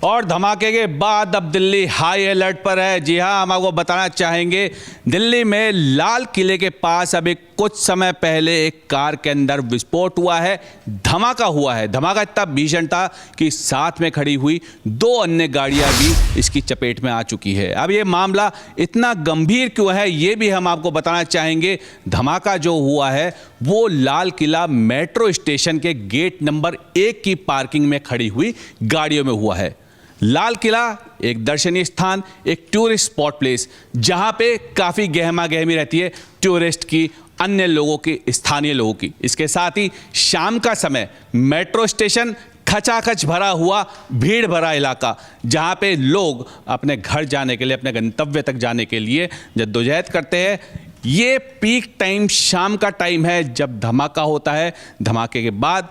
और धमाके के बाद अब दिल्ली हाई अलर्ट पर है। जी हां, हम आपको बताना चाहेंगे दिल्ली में लाल किले के पास अभी कुछ समय पहले एक कार के अंदर विस्फोट हुआ है, धमाका हुआ है। धमाका इतना भीषण था कि साथ में खड़ी हुई दो अन्य गाड़ियां भी इसकी चपेट में आ चुकी है। अब ये मामला इतना गंभीर क्यों है ये भी हम आपको बताना चाहेंगे। धमाका जो हुआ है वो लाल किला मेट्रो स्टेशन के गेट नंबर 1 की पार्किंग में खड़ी हुई गाड़ियों में हुआ है। लाल किला एक दर्शनीय स्थान, एक टूरिस्ट स्पॉट प्लेस जहां पे काफी गहमा गहमी रहती है टूरिस्ट की, अन्य लोगों की, स्थानीय लोगों की। इसके साथ ही शाम का समय मेट्रो स्टेशन खचाखच भरा हुआ भीड़ भरा इलाका जहां पे लोग अपने घर जाने के लिए, अपने गंतव्य तक जाने के लिए जद्दोजहद करते हैं। ये पीक टाइम शाम का टाइम है जब धमाका होता है। धमाके के बाद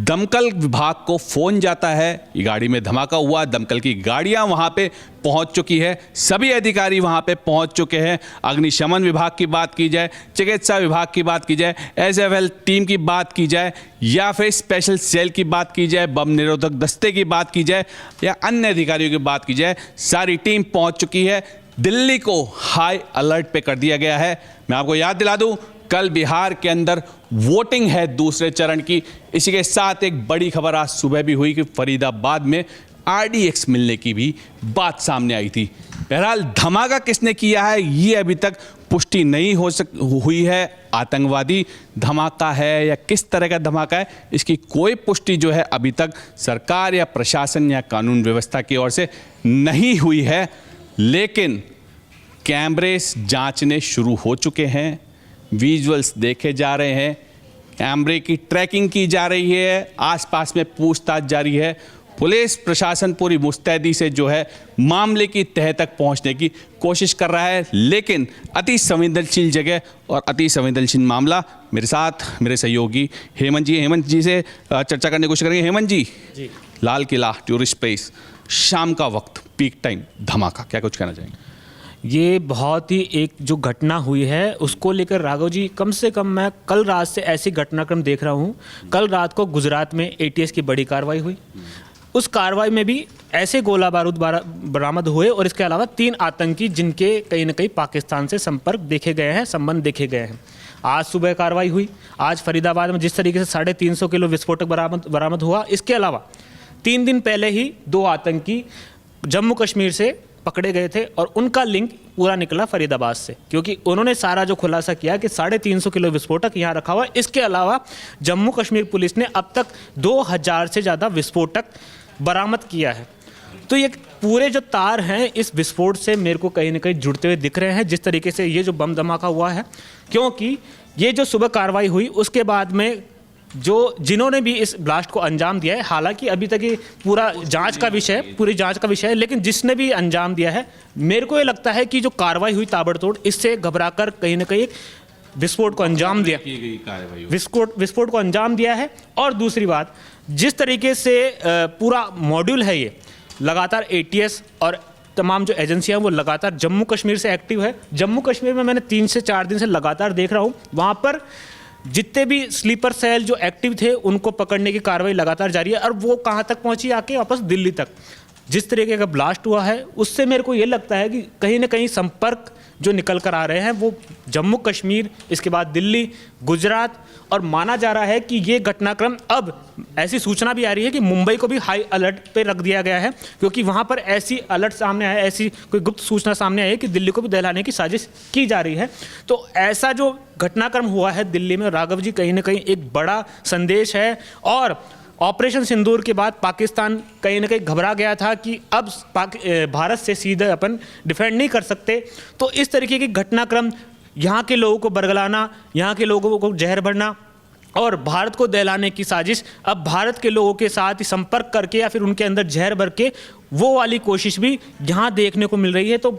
दमकल विभाग को फोन जाता है, ये गाड़ी में धमाका हुआ। दमकल की गाड़ियां वहां पे पहुंच चुकी है, सभी अधिकारी वहां पे पहुंच चुके हैं। अग्निशमन विभाग की बात की जाए, चिकित्सा विभाग की बात की जाए, एसएफएल टीम की बात की जाए, या फिर स्पेशल सेल की बात की जाए, बम निरोधक दस्ते की बात की जाए, या अन्य अधिकारियों की बात की जाए, सारी टीम पहुंच चुकी है। दिल्ली को हाई अलर्ट पे कर दिया गया है। मैं आपको याद दिला दूं, कल बिहार के अंदर वोटिंग है दूसरे चरण की। इसी के साथ एक बड़ी खबर आज सुबह भी हुई कि फरीदाबाद में आरडीएक्स मिलने की भी बात सामने आई थी। बहरहाल धमाका किसने किया है ये अभी तक पुष्टि नहीं हुई है। आतंकवादी धमाका है या किस तरह का धमाका है, इसकी कोई पुष्टि जो है अभी तक सरकार या प्रशासन या कानून व्यवस्था की ओर से नहीं हुई है। लेकिन कैमरे जांचने शुरू हो चुके हैं, विजुअल्स देखे जा रहे हैं, कैमरे की ट्रैकिंग की जा रही है, आसपास में पूछताछ जारी है। पुलिस प्रशासन पूरी मुस्तैदी से जो है मामले की तह तक पहुंचने की कोशिश कर रहा है। लेकिन अति संवेदनशील जगह और अति संवेदनशील मामला। मेरे साथ मेरे सहयोगी हेमंत जी से चर्चा करने की कोशिश करेंगे। हेमंत जी, लाल किला टूरिस्ट प्लेस, शाम का वक्त, पीक टाइम, धमाका, क्या कुछ कहना चाहेंगे? ये बहुत ही एक जो घटना हुई है उसको लेकर राघव जी, कम से कम मैं कल रात से ऐसी घटनाक्रम देख रहा हूँ। कल रात को गुजरात में एटीएस की बड़ी कार्रवाई हुई, उस कार्रवाई में भी ऐसे गोला बारूद बरामद हुए और इसके अलावा 3 आतंकी जिनके कहीं ना कहीं पाकिस्तान से संपर्क देखे गए हैं, संबंध देखे गए हैं। आज सुबह कार्रवाई हुई। आज फरीदाबाद में जिस तरीके से 350 किलो विस्फोटक बरामद हुआ, इसके अलावा 3 दिन पहले ही 2 आतंकी जम्मू कश्मीर से पकड़े गए थे और उनका लिंक पूरा निकला फरीदाबाद से, क्योंकि उन्होंने सारा जो खुलासा किया कि 350 किलो विस्फोटक यहाँ रखा हुआ है। इसके अलावा जम्मू कश्मीर पुलिस ने अब तक 2000 से ज़्यादा विस्फोटक बरामद किया है। तो ये पूरे जो तार हैं इस विस्फोट से मेरे को कहीं ना कहीं जुड़ते हुए दिख रहे हैं, जिस तरीके से ये जो बम धमाका हुआ है। क्योंकि ये जो सुबह कार्रवाई हुई उसके बाद में जिन्होंने भी इस ब्लास्ट को अंजाम दिया है, हालांकि अभी तक ये पूरी जांच का विषय है, लेकिन जिसने भी अंजाम दिया है, मेरे को ये लगता है कि जो कार्रवाई हुई ताबड़तोड़, इससे घबराकर कहीं ना कहीं विस्फोट को अंजाम दिया, विस्फोट को अंजाम दिया है। और दूसरी बात, जिस तरीके से पूरा मॉड्यूल है, ये लगातार एटीएस और तमाम जो एजेंसियां वो लगातार जम्मू कश्मीर से एक्टिव है। जम्मू कश्मीर में मैंने 3 से 4 दिन से लगातार देख रहा हूँ, वहाँ पर जितने भी स्लीपर सेल जो एक्टिव थे उनको पकड़ने की कार्रवाई लगातार जारी है। और वो कहाँ तक पहुँची, आके वापस दिल्ली तक। जिस तरीके का ब्लास्ट हुआ है उससे मेरे को ये लगता है कि कहीं ना कहीं संपर्क जो निकल कर आ रहे हैं वो जम्मू कश्मीर, इसके बाद दिल्ली, गुजरात, और माना जा रहा है कि ये घटनाक्रम, अब ऐसी सूचना भी आ रही है कि मुंबई को भी हाई अलर्ट पे रख दिया गया है, क्योंकि वहाँ पर ऐसी अलर्ट सामने आया, ऐसी कोई गुप्त सूचना सामने आई है कि दिल्ली को भी दहलाने की साजिश की जा रही है। तो ऐसा जो घटनाक्रम हुआ है दिल्ली में, राघव जी, कहीं ना कहीं एक बड़ा संदेश है। और ऑपरेशन सिंदूर के बाद पाकिस्तान कहीं ना कहीं घबरा गया था कि अब भारत से सीधे अपन डिफेंड नहीं कर सकते। तो इस तरीके की घटनाक्रम, यहाँ के लोगों को बरगलाना, यहाँ के लोगों को जहर भरना और भारत को दहलाने की साजिश, अब भारत के लोगों के साथ ही संपर्क करके या फिर उनके अंदर जहर भर के वो वाली कोशिश भी यहाँ देखने को मिल रही है। तो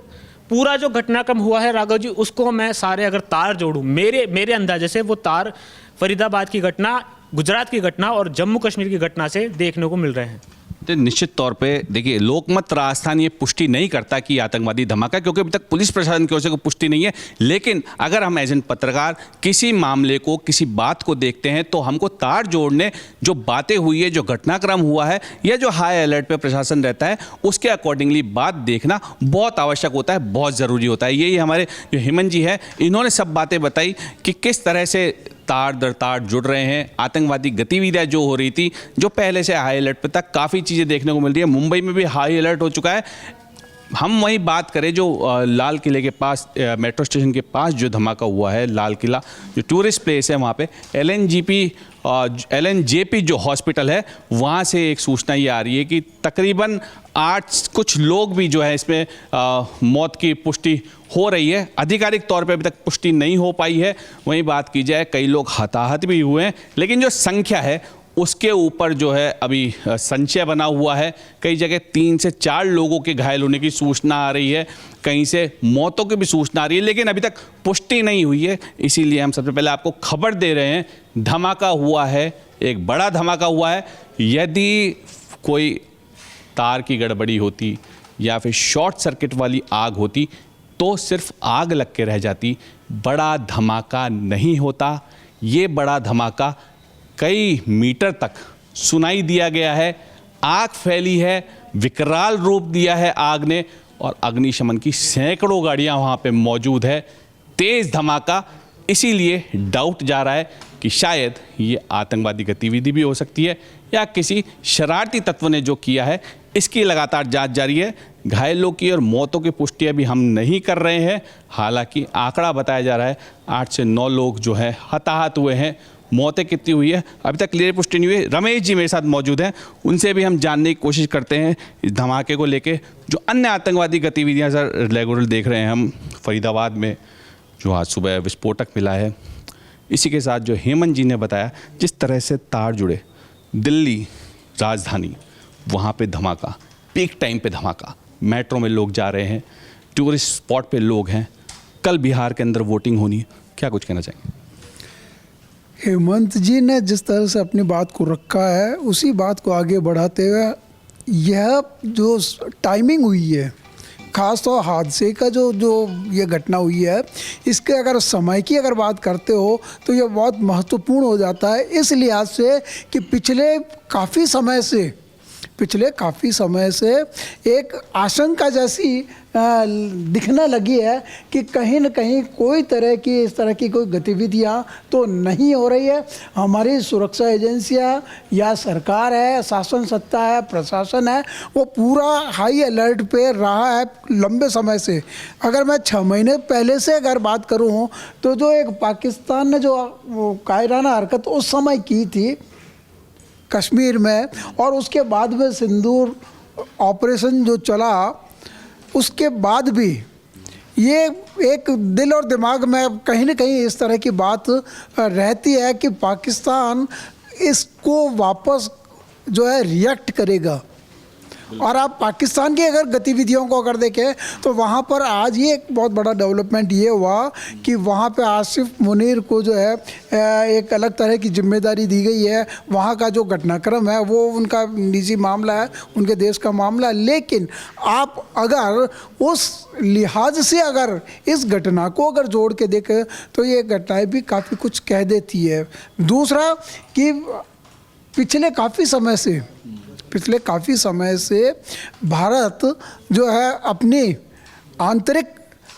पूरा जो घटनाक्रम हुआ है राघव जी, उसको मैं सारे अगर तार जोड़ूँ, मेरे अंदाजे से वो तार फरीदाबाद की घटना, गुजरात की घटना और जम्मू कश्मीर की घटना से देखने को मिल रहे हैं। तो निश्चित तौर पे देखिए, लोकमत राजस्थान ये पुष्टि नहीं करता कि आतंकवादी धमाका, क्योंकि अभी तक पुलिस प्रशासन की ओर से कोई पुष्टि नहीं है। लेकिन अगर हम एज एन पत्रकार किसी मामले को, किसी बात को देखते हैं तो हमको तार जोड़ने जो बातें हुई है, जो घटनाक्रम हुआ है, या जो हाई अलर्ट पे प्रशासन रहता है, उसके अकॉर्डिंगली बात देखना बहुत आवश्यक होता है, बहुत ज़रूरी होता है। यही हमारे जो हेमंत जी है, इन्होंने सब बातें बताई कि किस तरह से तार दर तार जुड़ रहे हैं। आतंकवादी गतिविधियां जो हो रही थी, जो पहले से हाई अलर्ट पे तक काफ़ी चीज़ें देखने को मिल रही है। मुंबई में भी हाई अलर्ट हो चुका है। हम वहीं बात करें जो लाल किले के पास, मेट्रो स्टेशन के पास जो धमाका हुआ है, लाल किला जो टूरिस्ट प्लेस है, वहाँ पे LNJP जो हॉस्पिटल है, वहाँ से एक सूचना ये आ रही है कि तकरीबन 8 कुछ लोग भी जो है इसमें मौत की पुष्टि हो रही है। आधिकारिक तौर पे अभी तक पुष्टि नहीं हो पाई है। वहीं बात की जाए, कई लोग हताहत भी हुए हैं, लेकिन जो संख्या है उसके ऊपर जो है अभी संशय बना हुआ है। कई जगह 3 से 4 लोगों के घायल होने की सूचना आ रही है, कहीं से मौतों की भी सूचना आ रही है, लेकिन अभी तक पुष्टि नहीं हुई है। इसीलिए हम सबसे पहले आपको खबर दे रहे हैं, धमाका हुआ है, एक बड़ा धमाका हुआ है। यदि कोई तार की गड़बड़ी होती या फिर शॉर्ट सर्किट वाली आग होती तो सिर्फ आग लग के रह जाती, बड़ा धमाका नहीं होता। ये बड़ा धमाका कई मीटर तक सुनाई दिया गया है, आग फैली है, विकराल रूप दिया है आग ने, और अग्निशमन की सैकड़ों गाड़ियां वहां पे मौजूद है। तेज धमाका, इसीलिए डाउट जा रहा है कि शायद ये आतंकवादी गतिविधि भी हो सकती है या किसी शरारती तत्व ने जो किया है। इसकी लगातार जांच जारी है। घायलों की और मौतों की पुष्टि अभी हम नहीं कर रहे हैं। हालांकि आंकड़ा बताया जा रहा है 8 से 9 लोग जो है हताहत हुए हैं। मौतें कितनी हुई है अभी तक क्लियर पुष्टि नहीं हुई। रमेश जी मेरे साथ मौजूद हैं, उनसे भी हम जानने की कोशिश करते हैं इस धमाके को लेके। जो अन्य आतंकवादी गतिविधियां सर रेगुलर देख रहे हैं हम फरीदाबाद में, जो आज सुबह विस्फोटक मिला है, इसी के साथ जो हेमंत जी ने बताया जिस तरह से तार जुड़े, दिल्ली राजधानी, वहाँ पे धमाका, पीक टाइम पे धमाका, मेट्रो में लोग जा रहे हैं, टूरिस्ट स्पॉट पे लोग हैं, कल बिहार के अंदर वोटिंग होनी है, क्या कुछ कहना चाहेंगे? हेमंत जी ने जिस तरह से अपनी बात को रखा है, उसी बात को आगे बढ़ाते हुए यह जो टाइमिंग हुई है, ख़ास तौर हादसे का जो ये घटना हुई है, इसके अगर समय की अगर बात करते हो तो ये बहुत महत्वपूर्ण हो जाता है, इस लिहाज से कि पिछले काफ़ी समय से एक आशंका जैसी दिखने लगी है कि कहीं न कहीं कोई इस तरह की कोई गतिविधियां तो नहीं हो रही है। हमारी सुरक्षा एजेंसियां या सरकार है, शासन सत्ता है, प्रशासन है, वो पूरा हाई अलर्ट पे रहा है लंबे समय से। अगर मैं 6 महीने पहले से अगर बात करूं तो जो एक पाकिस्तान ने जो कायराना हरकत उस समय की थी कश्मीर में, और उसके बाद में सिंदूर ऑपरेशन जो चला, उसके बाद भी ये एक दिल और दिमाग में कहीं न कहीं इस तरह की बात रहती है कि पाकिस्तान इसको वापस जो है रिएक्ट करेगा। और आप पाकिस्तान की अगर गतिविधियों को अगर देखें तो वहाँ पर आज ये एक बहुत बड़ा डेवलपमेंट ये हुआ कि वहाँ पे आसिफ मुनीर को जो है एक अलग तरह की जिम्मेदारी दी गई है। वहाँ का जो घटनाक्रम है वो उनका निजी मामला है, उनके देश का मामला है, लेकिन आप अगर उस लिहाज से अगर इस घटना को अगर जोड़ के देखें तो ये घटनाएँ भी काफ़ी कुछ कह देती है। दूसरा कि पिछले काफ़ी समय से भारत जो है अपनी आंतरिक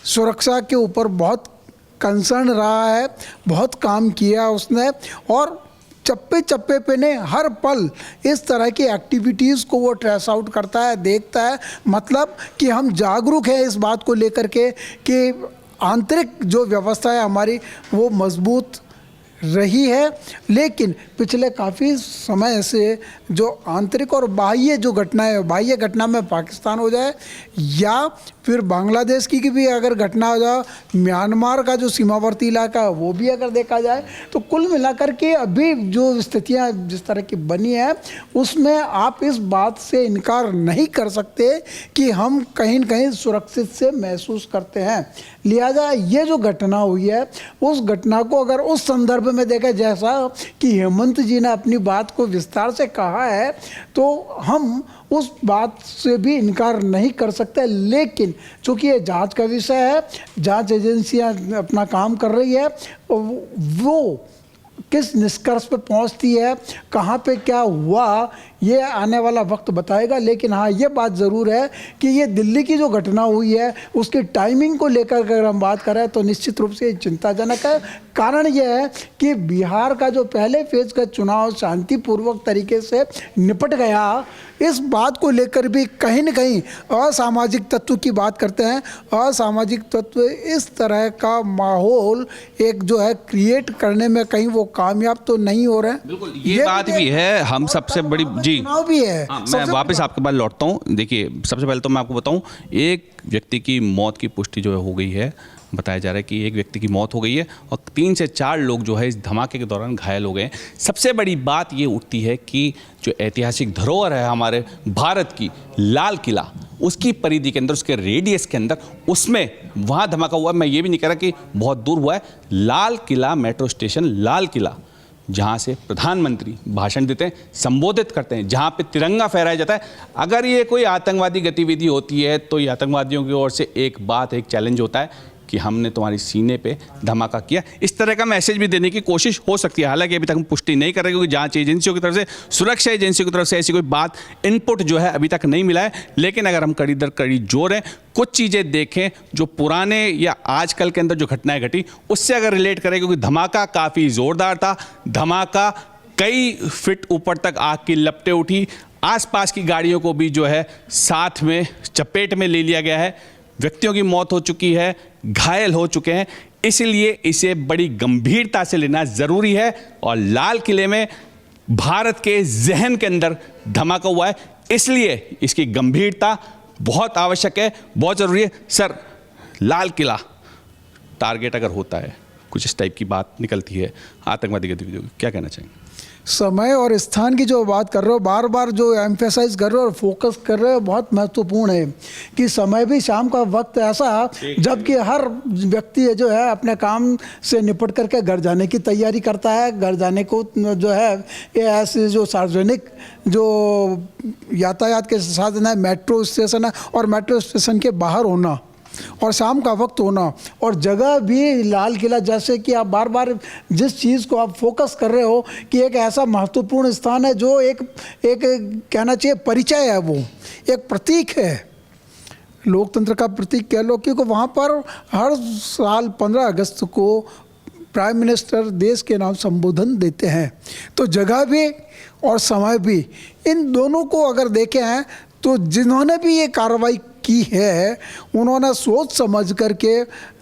सुरक्षा के ऊपर बहुत कंसर्न रहा है, बहुत काम किया उसने, और चप्पे चप्पे पे ने हर पल इस तरह की एक्टिविटीज़ को वो ट्रेस आउट करता है, देखता है। मतलब कि हम जागरूक हैं इस बात को लेकर के कि आंतरिक जो व्यवस्था है हमारी वो मजबूत रही है, लेकिन पिछले काफ़ी समय से जो आंतरिक और बाह्य जो घटना है, बाह्य घटना में पाकिस्तान हो जाए या फिर बांग्लादेश की भी अगर घटना हो जाए, म्यांमार का जो सीमावर्ती इलाका है वो भी अगर देखा जाए, तो कुल मिलाकर के अभी जो स्थितियां जिस तरह की बनी है उसमें आप इस बात से इनकार नहीं कर सकते कि हम कहीं न कहीं सुरक्षित से महसूस करते हैं। लिहाजा ये जो घटना हुई है उस घटना को अगर उस संदर्भ में देखा जैसा कि हेमंत जी ने अपनी बात को विस्तार से कहा है, तो हम उस बात से भी इनकार नहीं कर सकते। लेकिन चूंकि ये जांच का विषय है, जांच एजेंसियां अपना काम कर रही है, वो किस निष्कर्ष पे पहुंचती है, कहाँ पे क्या हुआ, ये आने वाला वक्त बताएगा। लेकिन हाँ, ये बात ज़रूर है कि ये दिल्ली की जो घटना हुई है उसकी टाइमिंग को लेकर अगर हम बात करें तो निश्चित रूप से चिंताजनक है। कारण यह है कि बिहार का जो पहले फेज का चुनाव शांतिपूर्वक तरीके से निपट गया, इस बात को लेकर भी कहीं न कहीं असामाजिक तत्व की बात करते हैं। असामाजिक तत्व इस तरह का माहौल एक जो है क्रिएट करने में कहीं वो कामयाब तो नहीं हो रहे हैं। बिल्कुल, ये बात भी है। हम सबसे बड़ी चुनाव भी है। हाँ, मैं वापस आपके पास लौटता हूँ। देखिए, सबसे पहले तो मैं आपको बताऊँ, एक व्यक्ति की मौत की पुष्टि जो है हो गई है। बताया जा रहा है कि एक व्यक्ति की मौत हो गई है और 3 से 4 लोग जो है इस धमाके के दौरान घायल हो गए हैं। सबसे बड़ी बात ये उठती है कि जो ऐतिहासिक धरोहर है हमारे भारत की, लाल किला, उसकी परिधि के अंदर, उसके रेडियस के अंदर, उसमें वहाँ धमाका हुआ। मैं ये भी नहीं कह रहा कि बहुत दूर हुआ है। लाल किला मेट्रो स्टेशन, लाल किला, जहाँ से प्रधानमंत्री भाषण देते हैं, संबोधित करते हैं, जहाँ पे तिरंगा फहराया जाता है। अगर ये कोई आतंकवादी गतिविधि होती है तो ये आतंकवादियों की ओर से एक बात, एक चैलेंज होता है कि हमने तुम्हारी सीने पे धमाका किया। इस तरह का मैसेज भी देने की कोशिश हो सकती है। हालांकि अभी तक हम पुष्टि नहीं कर रहे, क्योंकि जांच एजेंसियों की तरफ से, सुरक्षा एजेंसियों की तरफ से ऐसी कोई बात, इनपुट जो है अभी तक नहीं मिला है। लेकिन अगर हम कड़ी दर कड़ी जोड़ हैं, कुछ चीज़ें देखें जो पुराने या आजकल के अंदर जो घटनाएं घटी उससे अगर रिलेट करें, क्योंकि धमाका काफ़ी ज़ोरदार था। धमाका कई फीट ऊपर तक आग की लपटें उठी, आसपास की गाड़ियों को भी जो है साथ में चपेट में ले लिया गया है। व्यक्तियों की मौत हो चुकी है, घायल हो चुके हैं। इसलिए इसे बड़ी गंभीरता से लेना ज़रूरी है। और लाल किले में भारत के जहन के अंदर धमाका हुआ है, इसलिए इसकी गंभीरता बहुत आवश्यक है, बहुत ज़रूरी है। सर, लाल किला टारगेट अगर होता है, कुछ इस टाइप की बात निकलती है आतंकवादी गतिविधियों की, क्या कहना चाहेंगे? समय और स्थान की जो बात कर रहे हो, बार बार जो एम्फेसाइज कर रहे हो और फोकस कर रहे हो, बहुत महत्वपूर्ण है कि समय भी शाम का वक्त ऐसा जबकि हर व्यक्ति जो है अपने काम से निपट करके घर जाने की तैयारी करता है। घर जाने को जो है ये ऐसे जो सार्वजनिक जो यातायात के साधन है, मेट्रो स्टेशन है, और मेट्रो स्टेशन के बाहर होना और शाम का वक्त होना, और जगह भी लाल किला, जैसे कि आप बार बार जिस चीज़ को आप फोकस कर रहे हो कि एक ऐसा महत्वपूर्ण स्थान है जो एक कहना चाहिए परिचय है, वो एक प्रतीक है, लोकतंत्र का प्रतीक कह लो, क्योंकि वहाँ पर हर साल 15 अगस्त को प्राइम मिनिस्टर देश के नाम संबोधन देते हैं। तो जगह भी और समय भी, इन दोनों को अगर देखें हैं तो जिन्होंने भी ये कार्रवाई की है उन्होंने सोच समझ करके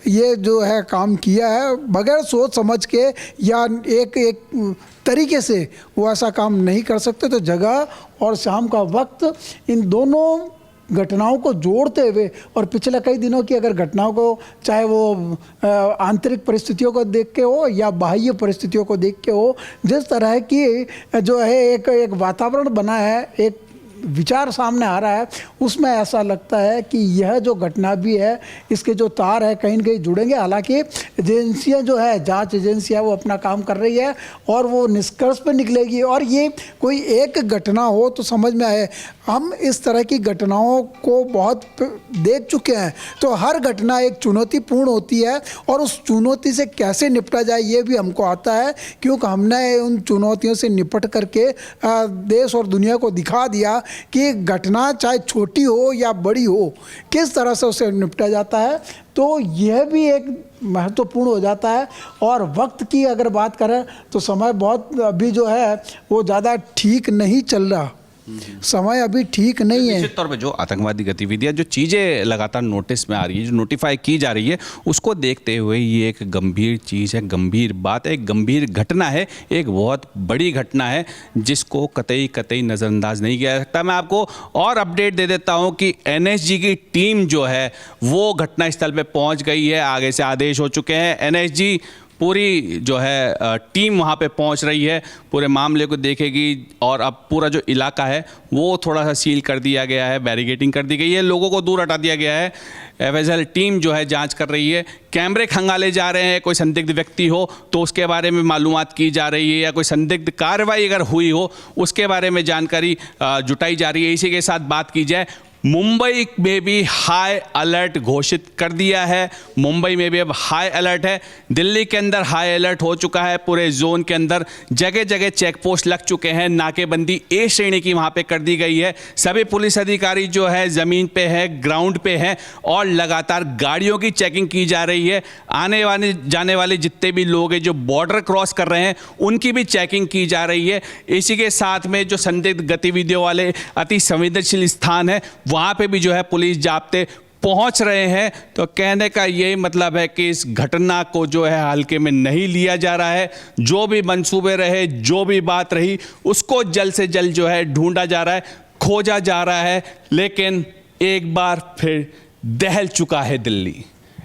ये जो है काम किया है। बगैर सोच समझ के या एक तरीके से वो ऐसा काम नहीं कर सकते। तो जगह और शाम का वक्त, इन दोनों घटनाओं को जोड़ते हुए, और पिछले कई दिनों की अगर घटनाओं को, चाहे वो आंतरिक परिस्थितियों को देख के हो या बाह्य परिस्थितियों को देख के हो, जिस तरह की जो है एक वातावरण बना है, एक विचार सामने आ रहा है, उसमें ऐसा लगता है कि यह जो घटना भी है, इसके जो तार है कहीं न कहीं जुड़ेंगे। हालांकि एजेंसियां जो है, जांच एजेंसियां, वो अपना काम कर रही है और वो निष्कर्ष पे निकलेगी। और ये कोई एक घटना हो तो समझ में आए, हम इस तरह की घटनाओं को बहुत देख चुके हैं। तो हर घटना एक चुनौतीपूर्ण होती है और उस चुनौती से कैसे निपटा जाए ये भी हमको आता है, क्योंकि हमने उन चुनौतियों से निपट करके देश और दुनिया को दिखा दिया कि घटना चाहे छोटी हो या बड़ी हो, किस तरह से उसे निपटा जाता है। तो यह भी एक महत्वपूर्ण हो जाता है। और वक्त की अगर बात करें तो समय बहुत अभी जो है वो ज़्यादा ठीक नहीं चल रहा, समय अभी ठीक नहीं है। निश्चित तौर पे जो आतंकवादी गतिविधियां, जो चीज़ें लगातार नोटिस में आ रही है, जो नोटिफाई की जा रही है, उसको देखते हुए ये एक गंभीर चीज़ है, गंभीर बात है, एक गंभीर घटना है, एक बहुत बड़ी घटना है जिसको कतई नज़रअंदाज नहीं किया जा सकता। मैं आपको और अपडेट दे देता हूँ कि NSG की टीम जो है वो घटनास्थल पर पहुँच गई है, आगे से आदेश हो चुके हैं। NSG पूरी जो है टीम वहाँ पे पहुँच रही है, पूरे मामले को देखेगी और अब पूरा जो इलाका है वो थोड़ा सा सील कर दिया गया है, बैरिकेडिंग कर दी गई है, लोगों को दूर हटा दिया गया है। एफएसएल टीम जो है जांच कर रही है, कैमरे खंगाले जा रहे हैं, कोई संदिग्ध व्यक्ति हो तो उसके बारे में मालूमात की जा रही है या कोई संदिग्ध कार्रवाई अगर हुई हो उसके बारे में जानकारी जुटाई जा रही है। इसी के साथ बात की जाए, मुंबई में भी हाई अलर्ट घोषित कर दिया है। मुंबई में भी अब हाई अलर्ट है। दिल्ली के अंदर हाई अलर्ट हो चुका है। पूरे जोन के अंदर जगह जगह चेक पोस्ट लग चुके हैं। नाकेबंदी ए श्रेणी की वहां पे कर दी गई है। सभी पुलिस अधिकारी जो है ज़मीन पे है, ग्राउंड पे है और लगातार गाड़ियों की चेकिंग की जा रही है। आने वाले जाने वाले जितने भी लोग हैं जो बॉर्डर क्रॉस कर रहे हैं उनकी भी चेकिंग की जा रही है। इसी के साथ में जो संदिग्ध गतिविधियों वाले अति संवेदनशील स्थान है वहाँ पे भी जो है पुलिस जाब्ते पहुंच रहे हैं। तो कहने का यही मतलब है कि इस घटना को जो है हल्के में नहीं लिया जा रहा है। जो भी मंसूबे रहे, जो भी बात रही, उसको जल्द से जल्द जो है ढूंढा जा रहा है, खोजा जा रहा है। लेकिन एक बार फिर दहल चुका है दिल्ली।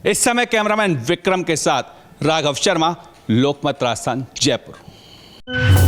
इस समय कैमरामैन विक्रम के साथ राघव शर्मा, लोकमत राजस्थान, जयपुर।